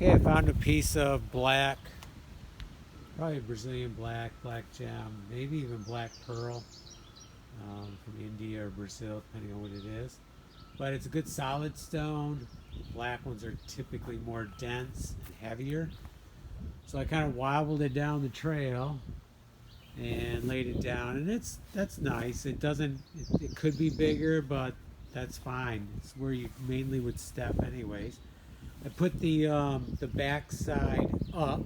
Okay, I found a piece of black, probably Brazilian black gem, maybe even black pearl from India or Brazil, depending on what it is. But it's a good solid stone. Black ones are typically more dense and heavier. So I kind of wobbled it down the trail and laid it down, and that's nice. It doesn't. It could be bigger, but that's fine. It's where you mainly would step, anyways. I put the back side up,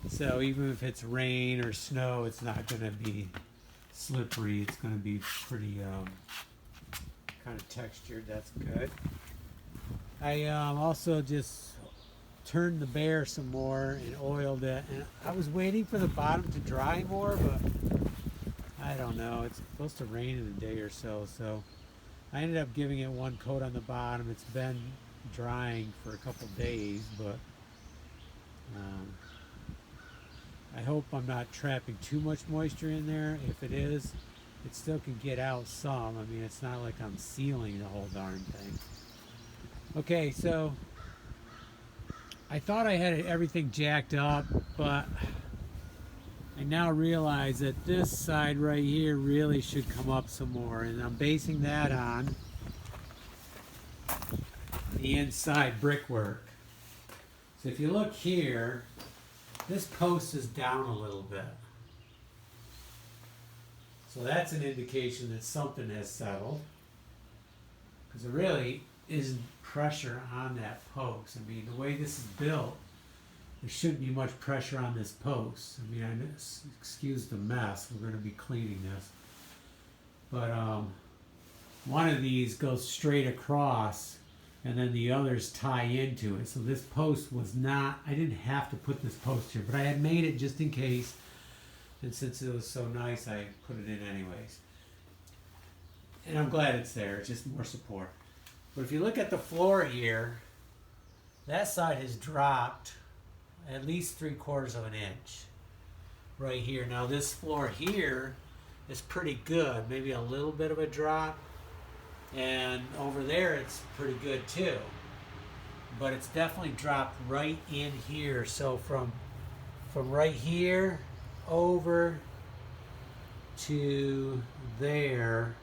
so even if it's rain or snow, it's not going to be slippery. It's going to be pretty kind of textured. That's good. I also just turned the bear some more and oiled it. And I was waiting for the bottom to dry more, but I don't know. It's supposed to rain in a day or so, so I ended up giving it one coat on the bottom. It's been drying for a couple days, but um, I hope I'm not trapping too much moisture in there. If it is, it still can get out some. I mean, it's not like I'm sealing the whole darn thing. Okay, so I thought I had everything jacked up, but I now realize that this side right here really should come up some more, and I'm basing that on the inside brickwork. So if you look here, this post is down a little bit. So that's an indication that something has settled, because there really isn't pressure on that post. I mean, the way this is built, there shouldn't be much pressure on this post. I mean, excuse the mess. We're going to be cleaning this. But one of these goes straight across, and then the others tie into it. So this post was not, I didn't have to put this post here, but I had made it just in case. And since it was so nice, I put it in anyways. And I'm glad it's there. It's just more support. But if you look at the floor here, that side has dropped at least 3/4 of an inch right here. Now this floor here is pretty good, maybe a little bit of a drop, and over there it's pretty good too. But it's definitely dropped right in here. So from right here over to there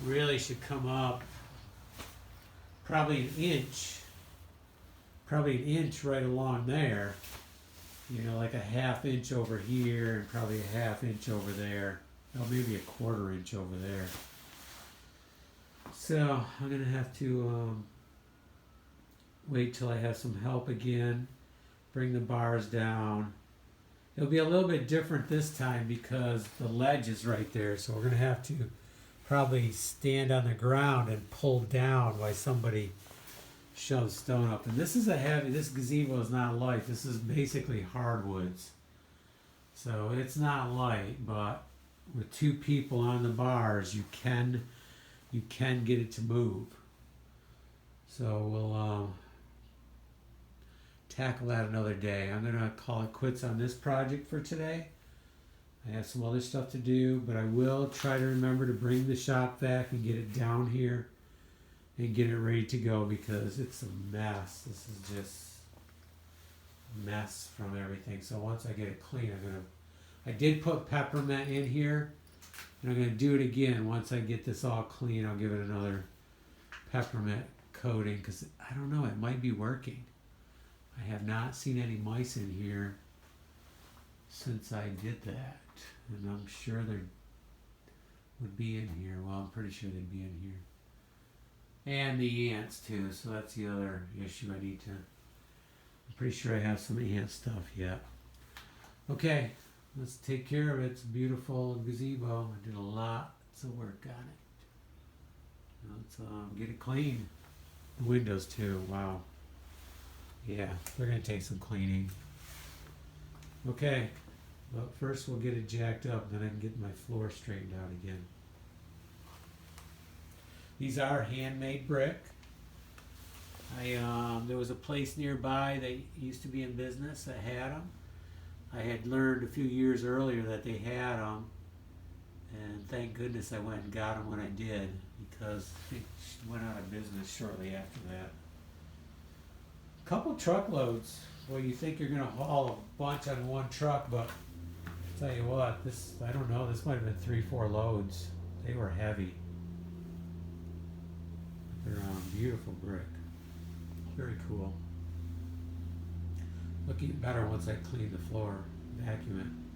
really should come up probably an inch right along there, you know, like a 1/2 inch over here and probably a 1/2 inch over there. Oh, maybe a 1/4 inch over there. So I'm gonna have to wait till I have some help again, bring the bars down. It'll be a little bit different this time because the ledge is right there, so we're gonna have to probably stand on the ground and pull down while somebody shoves stone up. And this is this gazebo is not light. This is basically hardwoods. So it's not light, but with 2 people on the bars, you can get it to move. So we'll tackle that another day. I'm gonna call it quits on this project for today. I have some other stuff to do, but I will try to remember to bring the shop vac and get it down here and get it ready to go, because it's a mess. This is just a mess from everything. So once I get it clean, I did put peppermint in here, and I'm gonna do it again. Once I get this all clean, I'll give it another peppermint coating, because I don't know, it might be working. I have not seen any mice in here since I did that, and I'm sure they would be in here. Well, I'm pretty sure they'd be in here. And the ants too, so that's the other issue I need to, I'm pretty sure I have some ant stuff yet. Okay, let's take care of it. It's a beautiful gazebo. I did a lot of work on it. Let's get it clean. The windows too, wow. Yeah, they're gonna take some cleaning. Okay, but first we'll get it jacked up, then I can get my floor straightened out again. These are handmade brick. There was a place nearby that used to be in business that had them. I had learned a few years earlier that they had them, and thank goodness I went and got them when I did, because it went out of business shortly after that. couple truckloads. Well, you think you're gonna haul a bunch on one truck, but I'll tell you what, this, I don't know, this might have been 3-4 loads. They were heavy. They're beautiful brick. Very cool. Looking better once I clean the floor, vacuum it.